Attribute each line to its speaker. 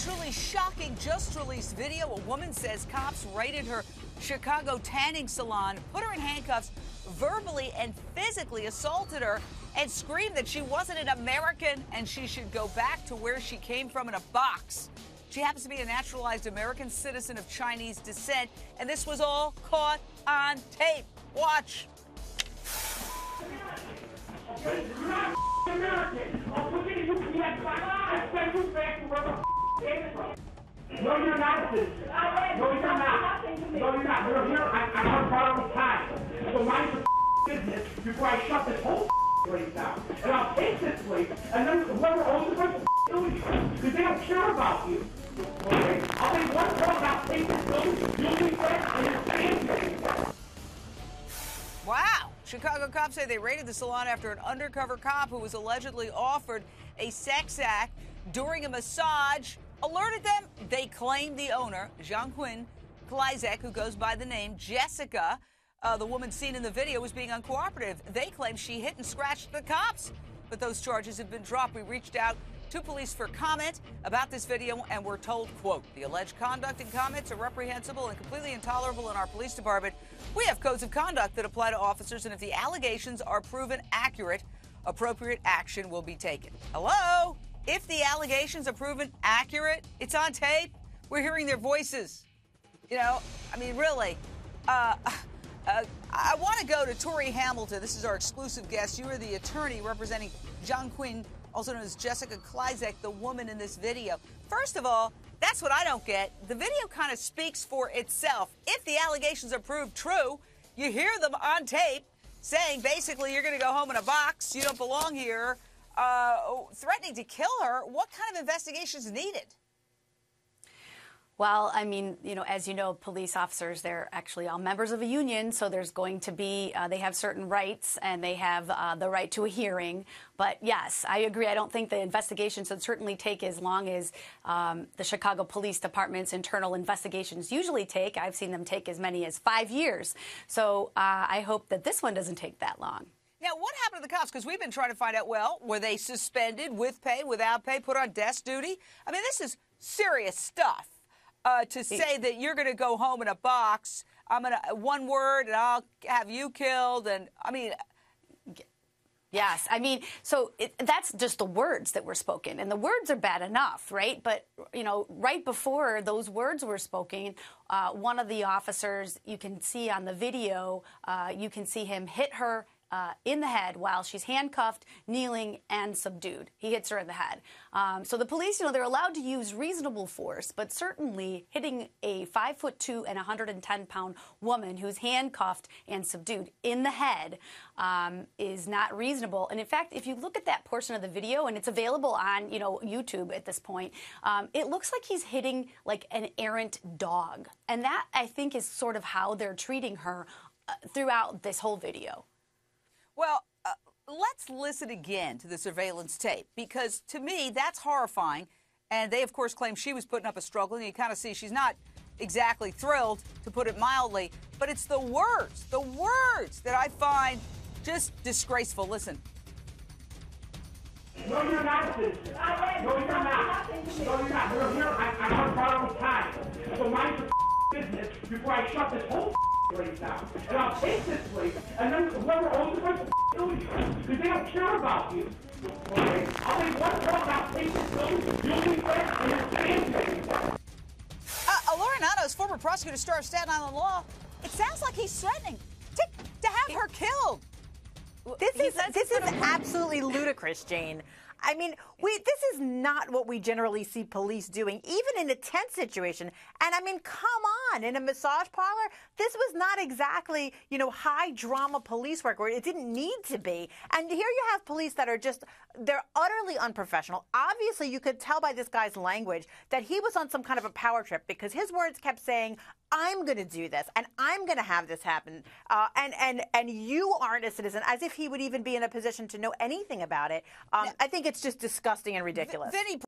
Speaker 1: truly shocking, just released video. A woman says cops raided her Chicago tanning salon, put her in handcuffs, verbally and physically assaulted her, and screamed that she wasn't an American and she should go back to where she came from in a box. She happens to be a naturalized American citizen of Chinese descent, and this was all caught on tape. Watch.
Speaker 2: You're not American. I'll look at you. I send you back to where the came from. No, you're not a citizen. No, you're not. No, you're not. You're here. I'm on borrowed time. So mind your business before I shut this whole place down. And I'll take this place, and then whoever owns the place will kill you. Because they don't care about you. Okay? I'll make one call and I'll take this building. You'll be there, and you're staying there.
Speaker 1: Wow. Chicago cops say they raided the salon after an undercover cop who was allegedly offered a sex act during a massage alerted them. They claimed the owner, Zhang Kleizek, who goes by the name Jessica, the woman seen in the video, was being uncooperative. They claim she hit and scratched the cops, but those charges have been dropped. We reached out to police for comment about this video, and we're told, quote, the alleged conduct and comments are reprehensible and completely intolerable in our police department. We have codes of conduct that apply to officers, and if the allegations are proven accurate, appropriate action will be taken. Hello? If the allegations are proven accurate, it's on tape. We're hearing their voices. You know, I mean, really. I want to go to Tori Hamilton. This is our exclusive guest. You are the attorney representing Zhang Quinn, also known as Jessica Kleizek, the woman in this video. First of all, that's what I don't get. The video kind of speaks for itself. If the allegations are proved true, you hear them on tape saying basically you're going to go home in a box, you don't belong here, threatening to kill her. What kind of investigation is needed?
Speaker 3: Well, I mean, you know, as you know, police officers, they're actually all members of a union, so there's going to be, they have certain rights, and they have the right to a hearing. But yes, I agree. I don't think the investigation should certainly take as long as the Chicago Police Department's internal investigations usually take. I've seen them take as many as 5 years. So I hope that this one doesn't take that long.
Speaker 1: Now, what happened to the cops? Because we've been trying to find out, well, were they suspended with pay, without pay, put on desk duty? I mean, this is serious stuff. To say that you're going to go home in a box, I'm going to, one word, and I'll have you killed, and, I mean...
Speaker 3: Yes, I mean, so that's just the words that were spoken, and the words are bad enough, right? But, you know, right before those words were spoken, one of the officers, you can see on the video, you can see him hit her in the head while she's handcuffed, kneeling, and subdued. He hits her in the head. So the police, you know, they're allowed to use reasonable force, but certainly hitting a 5'2" and 110-pound woman who's handcuffed and subdued in the head is not reasonable. And in fact, if you look at that portion of the video, and it's available on, you know, YouTube at this point, it looks like he's hitting like an errant dog. And that, I think, is sort of how they're treating her throughout this whole video.
Speaker 1: Well, let's listen again to the surveillance tape, because to me, that's horrifying. And they, of course, claim she was putting up a struggle. And you kind of see she's not exactly thrilled, to put it mildly. But it's the words that I find just disgraceful. Listen.
Speaker 2: No, you're not, citizen. No, you're not. No, you're not. You're here. I'm on borrowed time. So mind your business before I shut this whole place down. And I'll take this place, and then whoever owns the place will kill you. Because they don't care about you. Okay? I'll make one call and I'll take this building. You'll be there, and you're staying there.
Speaker 1: Laurinato's former prosecutor, star of Staten Island Law, it sounds like he's threatening to have her killed.
Speaker 4: This is absolutely ludicrous, Jane. I mean, this is not what we generally see police doing, even in a tense situation. And I mean, come on, in a massage parlor, this was not exactly, you know, high drama police work, or it didn't need to be. And here you have police that are just, they're utterly unprofessional. Obviously, you could tell by this guy's language that he was on some kind of a power trip, because his words kept saying, I'm going to do this, and I'm going to have this happen, and you aren't a citizen, as if he would even be in a position to know anything about it. I think it's just disgusting and ridiculous.
Speaker 1: Vinny